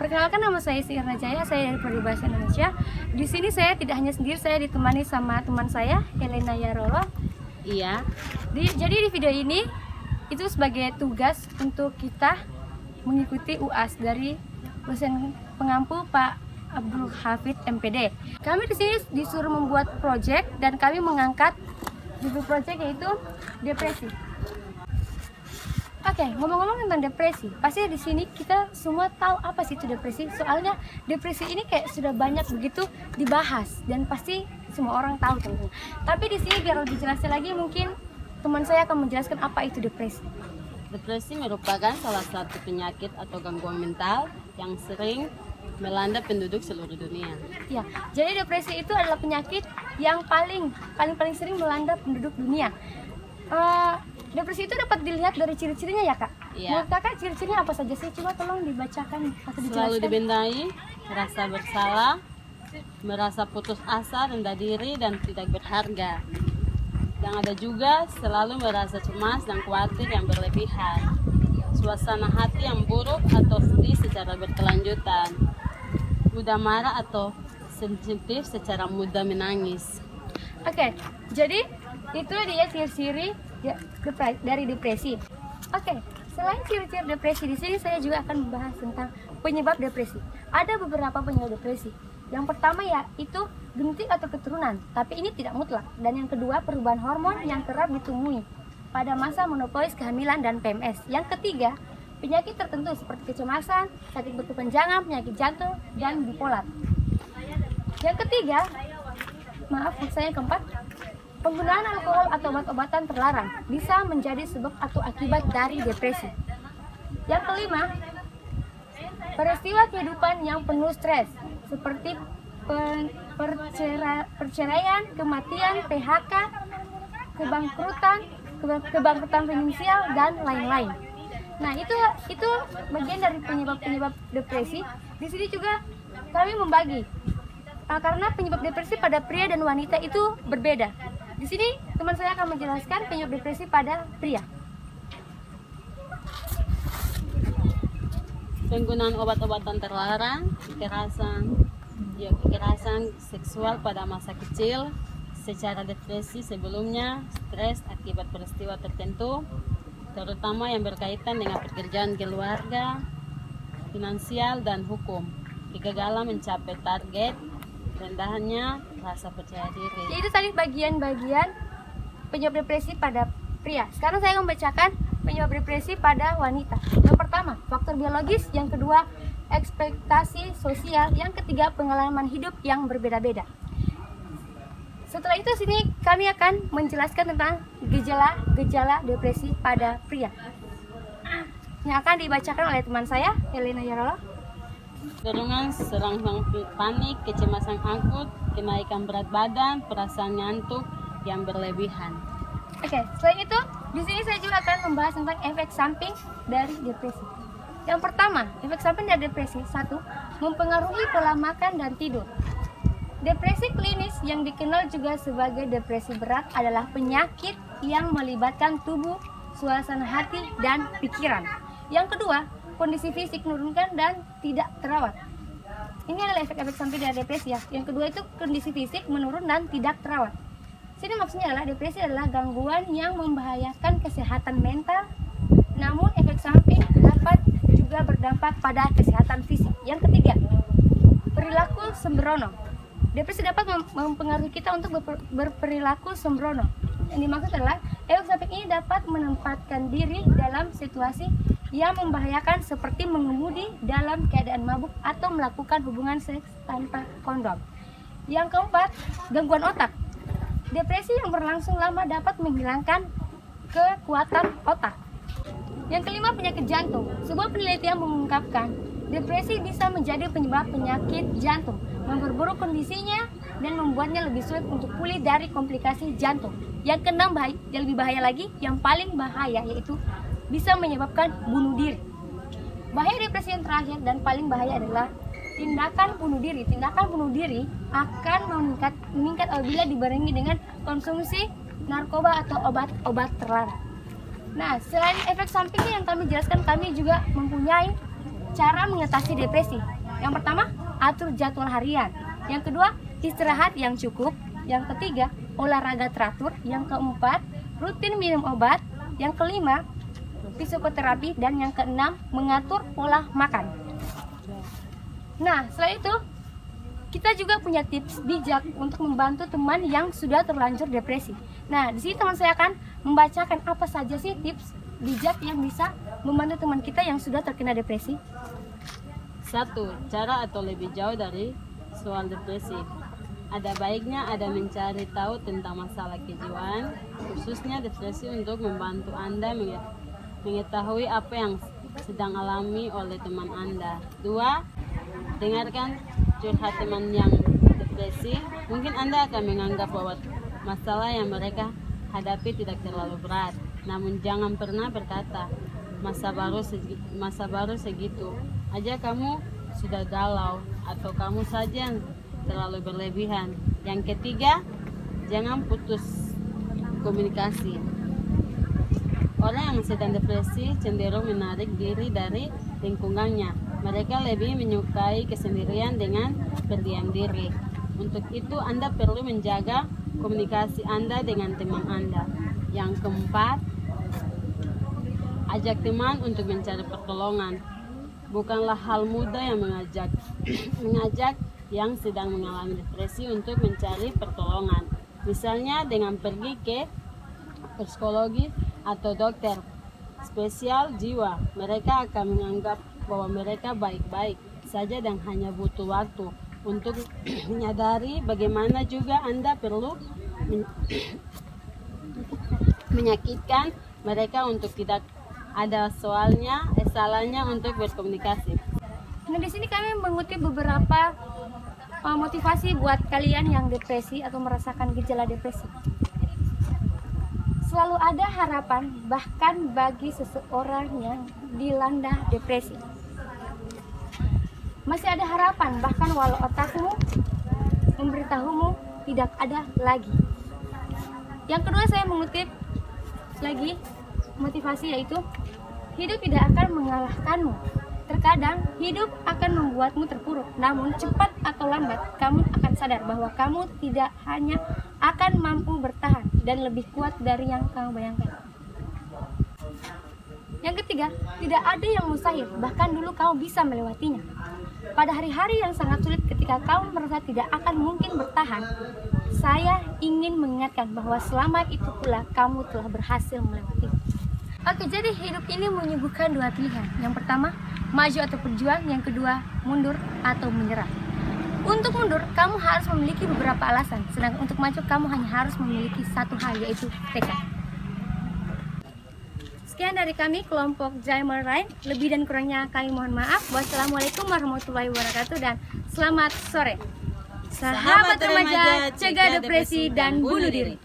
Perkenalkan, nama saya Sirna Jaya, saya dari Prodi Bahasa Indonesia. Di sini saya tidak hanya sendiri, saya ditemani sama teman saya, Helena Yarolo. Iya. Jadi di video ini itu sebagai tugas untuk kita mengikuti UAS dari dosen pengampu Pak Abdul Hafid MPD. Kami di sini disuruh membuat proyek dan kami mengangkat judul proyek yaitu depresi. Oke, ngomong-ngomong tentang depresi, pasti di sini kita semua tahu apa sih itu depresi. Soalnya depresi ini kayak sudah banyak begitu dibahas dan pasti semua orang tahu tentunya. Tapi di sini biar lebih jelasnya lagi, mungkin teman saya akan menjelaskan apa itu depresi. Depresi merupakan salah satu penyakit atau gangguan mental yang sering melanda penduduk seluruh dunia. Ya, jadi depresi itu adalah penyakit yang paling sering melanda penduduk dunia. Depresi itu dapat dilihat dari ciri-cirinya ya kak? Iya. Menurut kakak ciri-cirinya apa saja sih? Coba tolong dibacakan atau dijelaskan. Selalu dibentai, merasa bersalah, merasa putus asa, rendah diri, dan tidak berharga. Yang ada juga selalu merasa cemas dan khawatir yang berlebihan, suasana hati yang buruk atau sedih secara berkelanjutan, mudah marah atau sensitif secara mudah menangis. Oke, jadi itu dia ciri-ciri dari depresi. Oke, selain ciri-ciri depresi, di sini saya juga akan membahas tentang penyebab depresi. Ada beberapa penyebab depresi. Yang pertama yaitu genetik atau keturunan, tapi ini tidak mutlak. Dan yang kedua, perubahan hormon yang kerap ditemui pada masa menopause, kehamilan, dan PMS. Yang ketiga, penyakit tertentu seperti kecemasan, sakit berkepanjangan, penyakit jantung, dan bipolar. Yang ketiga, yang keempat, penggunaan alkohol atau obat-obatan terlarang bisa menjadi sebab atau akibat dari depresi. Yang kelima, peristiwa kehidupan yang penuh stres seperti perceraian, kematian, PHK, kebangkrutan finansial, dan lain-lain. Nah, itu bagian dari penyebab depresi. Di sini juga kami membagi karena penyebab depresi pada pria dan wanita itu berbeda. Di sini teman saya akan menjelaskan penyebab depresi pada pria. Penggunaan obat-obatan terlarang, kekerasan seksual pada masa kecil, secara depresi sebelumnya, stres akibat peristiwa tertentu, terutama yang berkaitan dengan pekerjaan keluarga, finansial, dan hukum, kegagalan mencapai target, rendahnya rasa percaya diri. Jadi itu tadi bagian-bagian penyebab depresi pada pria. Sekarang saya akan membacakan penyebab depresi pada wanita. Yang pertama, faktor biologis. Yang kedua, ekspektasi sosial. Yang ketiga, pengalaman hidup yang berbeda-beda. Setelah itu sini kami akan menjelaskan tentang gejala depresi pada pria yang akan dibacakan oleh teman saya, Helena Yarolo. Dorongan, serangan panik, kecemasan akut, kenaikan berat badan, perasaan ngantuk yang berlebihan. Oke, selain itu, di sini saya juga akan membahas tentang efek samping dari depresi. Yang pertama, efek samping dari depresi, 1. Mempengaruhi pola makan dan tidur. Depresi klinis yang dikenal juga sebagai depresi berat adalah penyakit yang melibatkan tubuh, suasana hati, dan pikiran. Yang kedua, kondisi fisik menurunkan dan tidak terawat. Ini adalah efek-efek samping dari depresi ya. Yang kedua itu kondisi fisik menurun dan tidak terawat. Sini maksudnya adalah depresi adalah gangguan yang membahayakan kesehatan mental, namun efek samping dapat juga berdampak pada kesehatan fisik. Yang ketiga, perilaku sembrono. Depresi dapat mempengaruhi kita untuk berperilaku sembrono. Yang dimaksud adalah efek samping ini dapat menempatkan diri dalam situasi yang membahayakan seperti mengemudi dalam keadaan mabuk atau melakukan hubungan seks tanpa kondom. Yang keempat, gangguan otak. Depresi yang berlangsung lama dapat menghilangkan kekuatan otak. Yang kelima, penyakit jantung. Sebuah penelitian mengungkapkan depresi bisa menjadi penyebab penyakit jantung, memperburuk kondisinya dan membuatnya lebih sulit untuk pulih dari komplikasi jantung. Yang keenam, yang lebih bahaya lagi, yang paling bahaya yaitu bisa menyebabkan bunuh diri. Bahaya depresi yang terakhir dan paling bahaya adalah tindakan bunuh diri. Tindakan bunuh diri akan meningkat apabila dibarengi dengan konsumsi narkoba atau obat-obat terlarang. Nah, selain efek samping yang kami jelaskan, kami juga mempunyai cara mengatasi depresi. Yang pertama, atur jadwal harian. Yang kedua, istirahat yang cukup. Yang ketiga, olahraga teratur. Yang keempat, rutin minum obat. Yang kelima, psikoterapi. Dan yang keenam, mengatur pola makan. Nah, setelah itu kita juga punya tips bijak untuk membantu teman yang sudah terlanjur depresi. Nah, di sini teman saya akan membacakan apa saja sih tips bijak yang bisa membantu teman kita yang sudah terkena depresi. 1. Cara atau lebih jauh dari soal depresi. Ada baiknya Anda mencari tahu tentang masalah kejiwaan, khususnya depresi, untuk membantu Anda mengetahui apa yang sedang alami oleh teman Anda. 2. Dengarkan curhat teman yang depresi. Mungkin Anda akan menganggap bahwa masalah yang mereka hadapi tidak terlalu berat. Namun jangan pernah berkata, masa baru segitu aja kamu sudah galau, atau kamu saja yang terlalu berlebihan. Yang ketiga, jangan putus komunikasi. Orang yang sedang depresi cenderung menarik diri dari lingkungannya. Mereka lebih menyukai kesendirian dengan berdiam diri. Untuk itu, Anda perlu menjaga komunikasi Anda dengan teman Anda. Yang keempat, ajak teman untuk mencari pertolongan. Bukanlah hal mudah yang mengajak yang sedang mengalami depresi untuk mencari pertolongan. Misalnya dengan pergi ke psikologi atau dokter spesial jiwa. Mereka akan menganggap bahwa mereka baik-baik saja dan hanya butuh waktu untuk menyadari. Bagaimana juga Anda perlu menyakitkan mereka untuk tidak ada salahnya untuk berkomunikasi. Nah, di sini kami mengutip beberapa motivasi buat kalian yang depresi atau merasakan gejala depresi. Selalu ada harapan, bahkan bagi seseorang yang dilanda depresi. Masih ada harapan, bahkan walau otakmu memberitahumu tidak ada lagi. Yang kedua, saya mengutip lagi motivasi, yaitu hidup tidak akan mengalahkanmu. Terkadang hidup akan membuatmu terpuruk, namun cepat atau lambat kamu akan sadar bahwa kamu tidak hanya akan mampu bertahan dan lebih kuat dari yang kamu bayangkan. Yang ketiga, tidak ada yang mustahil, bahkan dulu kamu bisa melewatinya. Pada hari-hari yang sangat sulit ketika kamu merasa tidak akan mungkin bertahan, saya ingin mengingatkan bahwa selama itu pula kamu telah berhasil melewatinya. Oke, jadi hidup ini menyuguhkan dua pilihan. Yang pertama, maju atau berjuang. Yang kedua, mundur atau menyerah. Untuk mundur, kamu harus memiliki beberapa alasan. Sedangkan untuk maju, kamu hanya harus memiliki satu hal, yaitu tekad. Sekian dari kami, kelompok Jaimel Rain. Lebih dan kurangnya kami mohon maaf. Wassalamualaikum warahmatullahi wabarakatuh dan selamat sore. Sahabat remaja, cegah depresi dan bunuh diri.